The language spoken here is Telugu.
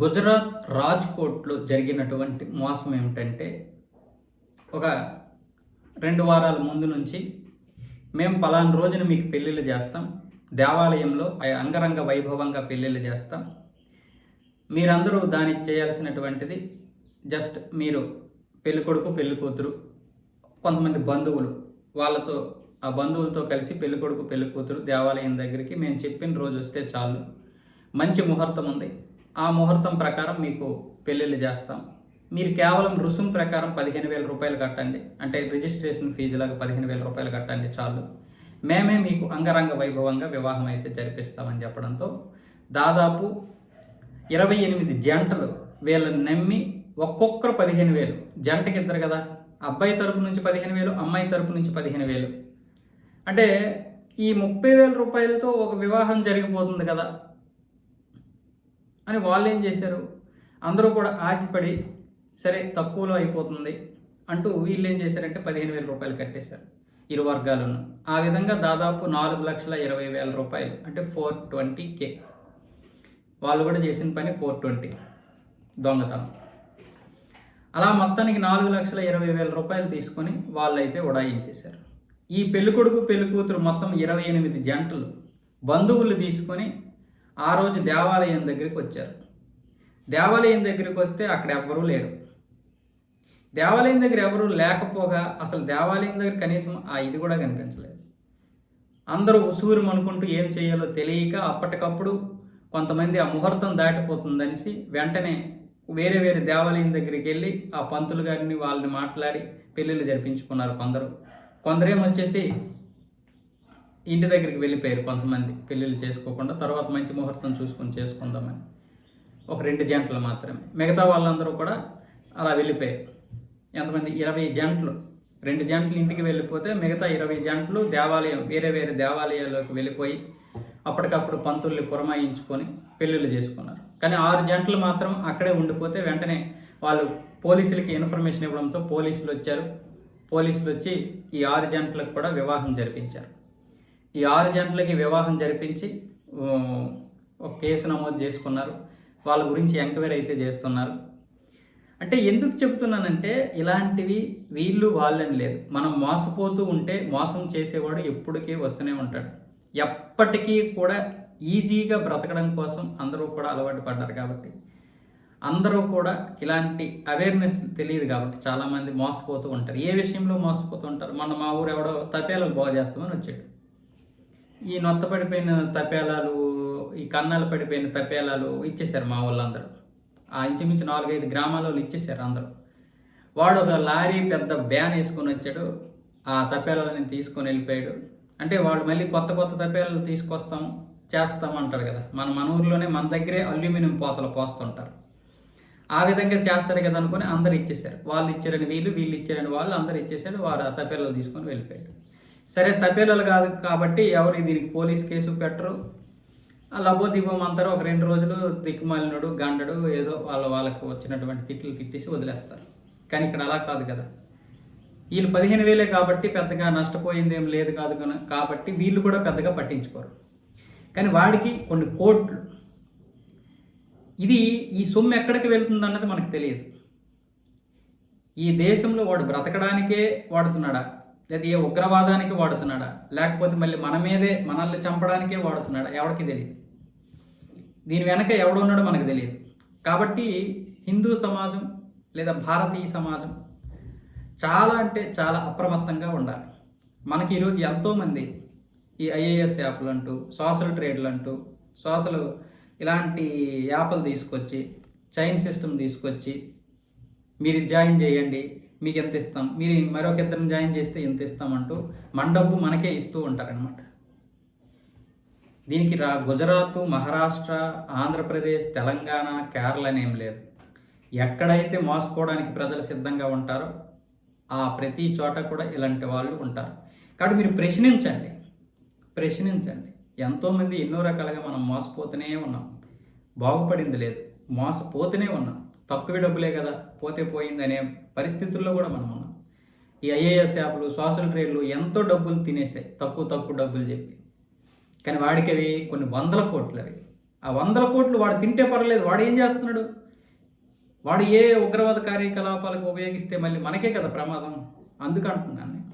గుజరాత్ రాజ్కోట్లో జరిగినటువంటి మోసం ఏమిటంటే, ఒక 2 వారాల ముందు నుంచి మేము పలానా రోజున మీకు పెళ్ళిళ్ళు చేస్తాం, దేవాలయంలో అంగరంగ వైభవంగా పెళ్ళిళ్ళు చేస్తాం, మీరందరూ దానికి చేయాల్సినటువంటిది జస్ట్ మీరు పెళ్ళికొడుకు పెళ్ళికూతురు కొంతమంది బంధువులు వాళ్ళతో ఆ బంధువులతో కలిసి పెళ్ళికొడుకు పెళ్ళికూతురు దేవాలయం దగ్గరికి మేము చెప్పిన రోజు వస్తే చాలు, మంచి ముహూర్తం ఉంది, ఆ ముహూర్తం ప్రకారం మీకు పెళ్ళిళ్ళు చేస్తాం, మీరు కేవలం రుసుము ప్రకారం 15,000 రూపాయలు కట్టండి, అంటే రిజిస్ట్రేషన్ ఫీజులాగా 15,000 రూపాయలు కట్టండి చాలు, మేమే మీకు అంగరంగ వైభవంగా వివాహం అయితే జరిపిస్తామని చెప్పడంతో దాదాపు 28 జంటలు వీళ్ళని నమ్మి ఒక్కొక్కరు 15,000, జంటకి ఇద్దరు కదా, అబ్బాయి తరపు నుంచి 15,000, అమ్మాయి తరపు నుంచి 15,000, అంటే ఈ 30,000 రూపాయలతో ఒక వివాహం జరిగిపోతుంది కదా అని వాళ్ళు ఏం చేశారు, అందరూ కూడా ఆశపడి సరే తక్కువలో అయిపోతుంది అంటూ వీళ్ళు ఏం చేశారంటే 15,000 రూపాయలు కట్టేశారు ఇరు వర్గాలను. ఆ విధంగా దాదాపు 4,20,000 రూపాయలు, అంటే 420K. వాళ్ళు కూడా చేసిన పని 420 దొంగతనం. అలా మొత్తానికి 4,20,000 రూపాయలు తీసుకొని వాళ్ళైతే ఉడాయించేశారు. ఈ పెళ్ళికొడుకు పెళ్ళికూతురు మొత్తం 28 జంటలు బంధువులు తీసుకొని ఆ రోజు దేవాలయం దగ్గరికి వచ్చారు. దేవాలయం దగ్గరికి వస్తే అక్కడ ఎవ్వరూ లేరు. దేవాలయం దగ్గర ఎవరు లేకపోగా అసలు దేవాలయం దగ్గర కనీసం ఆ ఇది కూడా కనిపించలేదు. అందరూ ఉసూరు అనుకుంటూ ఏం చేయాలో తెలియక అప్పటికప్పుడు కొంతమంది ఆ ముహూర్తం దాటిపోతుందనేసి వెంటనే వేరే వేరే దేవాలయం దగ్గరికి వెళ్ళి ఆ పంతులు గారిని వాళ్ళని మాట్లాడి పెళ్ళిళ్ళు జరిపించుకున్నారు. కొందరేమొచ్చేసి ఇంటి దగ్గరికి వెళ్ళిపోయారు. కొంతమంది పెళ్ళిళ్ళు చేసుకోకుండా తర్వాత మంచి ముహూర్తం చూసుకొని చేసుకుందామని ఒక 2 జంటలు మాత్రమే, మిగతా వాళ్ళందరూ కూడా అలా వెళ్ళిపోయారు. ఎంతమంది 20 జంటలు, 2 జంటలు ఇంటికి వెళ్ళిపోతే మిగతా 20 జంటలు దేవాలయం వేరే వేరే దేవాలయాల్లోకి వెళ్ళిపోయి అప్పటికప్పుడు పంతుల్ని పురమాయించుకొని పెళ్ళిళ్ళు చేసుకున్నారు. కానీ 6 జంటలు మాత్రం అక్కడే ఉండిపోతే వెంటనే వాళ్ళు పోలీసులకి ఇన్ఫర్మేషన్ ఇవ్వడంతో పోలీసులు వచ్చారు. పోలీసులు వచ్చి ఈ 6 జంటలకు కూడా వివాహం జరిపించారు. ఈ 6 జంటలకి వివాహం జరిపించి ఒక కేసు నమోదు చేసుకున్నారు. వాళ్ళ గురించి ఎంక్వైరీ అయితే చేస్తున్నారు. అంటే ఎందుకు చెప్తున్నానంటే ఇలాంటివి వీళ్ళు వాళ్ళని లేదు, మనం మోసపోతూ ఉంటే మోసం చేసేవాడు ఎప్పటికీ వస్తూనే ఉంటాడు. ఎప్పటికీ కూడా ఈజీగా బ్రతకడం కోసం అందరూ కూడా అలవాటు పడ్డారు కాబట్టి, అందరూ కూడా ఇలాంటి అవేర్నెస్ తెలియదు కాబట్టి చాలామంది మోసపోతూ ఉంటారు. ఏ విషయంలో మోసపోతూ ఉంటారు? మన మా ఊరు ఎవడో తపేలాలు బాగు చేస్తామని వచ్చాడు. ఈ నొత్త పడిపోయిన తపేలాలు, ఈ కన్నాలు పడిపోయిన తపేలాలు ఇచ్చేశారు మా వాళ్ళందరూ. ఆ ఇంచుమించు 4-5 గ్రామాలలో ఇచ్చేశారు అందరూ. వాడు ఒక లారీ పెద్ద వ్యాన్ వేసుకొని వచ్చాడు, ఆ తపేలాలని తీసుకొని వెళ్ళిపోయాడు. అంటే వాళ్ళు మళ్ళీ కొత్త కొత్త తపేలాలు తీసుకొస్తాం చేస్తాం అంటారు కదా, మన ఊర్లోనే మన దగ్గరే అల్యూమినియం పోతలు పోస్తుంటారు. ఆ విధంగా చేస్తారు కదా అనుకుని అందరు ఇచ్చేశారు. వాళ్ళు ఇచ్చారని వీళ్ళు ఇచ్చారని వాళ్ళు అందరు ఇచ్చేసారు. వారు ఆ తపేలాలు తీసుకొని వెళ్ళిపోయాడు. సరే తపేలాలు కాదు కాబట్టి ఎవరు దీనికి పోలీస్ కేసు పెట్టరు, లబోది ఇవ్వమంటారు. ఒక 2 రోజులు దిక్కుమాలినడు గండడు ఏదో వాళ్ళకు వచ్చినటువంటి తిట్లు తిట్టేసి వదిలేస్తారు. కానీ ఇక్కడ అలా కాదు కదా, వీళ్ళు 15,000 కాబట్టి పెద్దగా నష్టపోయింది ఏం లేదు కాదు కాబట్టి వీళ్ళు కూడా పెద్దగా పట్టించుకోరు. కానీ వాడికి కొన్ని కోట్లు, ఈ సొమ్ము ఎక్కడికి వెళ్తుంది అన్నది మనకు తెలియదు. ఈ దేశంలో వాడు బ్రతకడానికే వాడుతున్నాడా, లేదా ఏ ఉగ్రవాదానికి వాడుతున్నాడా, లేకపోతే మళ్ళీ మన మీదే మనల్ని చంపడానికే వాడుతున్నాడా, ఎవరికి తెలియదు. దీని వెనక ఎవడున్నాడో మనకు తెలియదు. కాబట్టి హిందూ సమాజం లేదా భారతీయ సమాజం చాలా అంటే చాలా అప్రమత్తంగా ఉండాలి. మనకి ఈరోజు ఎంతోమంది ఈ ఐఏఎస్ యాప్లు అంటూ, సోషల్ ట్రేడ్లు అంటూ, ఇలాంటి యాప్లు తీసుకొచ్చి, చైన్ సిస్టమ్ తీసుకొచ్చి మీరు జాయిన్ చేయండి మీకు ఎంత ఇస్తాం, మీరు మరొక ఇద్దరిని జాయిన్ చేస్తే ఎంత ఇస్తామంటూ మన డబ్బు మనకే ఇస్తూ ఉంటారనమాట. దీనికి గుజరాత్, మహారాష్ట్ర, ఆంధ్రప్రదేశ్, తెలంగాణ, కేరళ అనేం లేదు. ఎక్కడైతే మోసపోవడానికి ప్రజలు సిద్ధంగా ఉంటారో ఆ ప్రతి చోట కూడా ఇలాంటి వాళ్ళు ఉంటారు. కాబట్టి మీరు ప్రశ్నించండి. ఎంతోమంది ఎన్నో రకాలుగా మనం మోసపోతూనే ఉన్నాం, బాగుపడింది లేదు, మోసపోతూనే ఉన్నాం. తక్కువ డబ్బులే కదా, పోతే పోయింది అనే పరిస్థితుల్లో కూడా మనం ఉన్నాం. ఈ ఐఏఎస్ యాప్లు, సోషల్ ట్రేడ్లు ఎంతో డబ్బులు తినేసాయి తక్కువ డబ్బులు చెప్పి. కానీ వాడికి అవి కొన్ని 100 కోట్లు, ఆ 100 కోట్లు వాడు తింటే పర్లేదు, వాడు ఏం చేస్తున్నాడు? వాడు ఏ ఉగ్రవాద కార్యకలాపాలకు ఉపయోగిస్తే మళ్ళీ మనకే కదా ప్రమాదం. అందుకంటున్నాను నేను.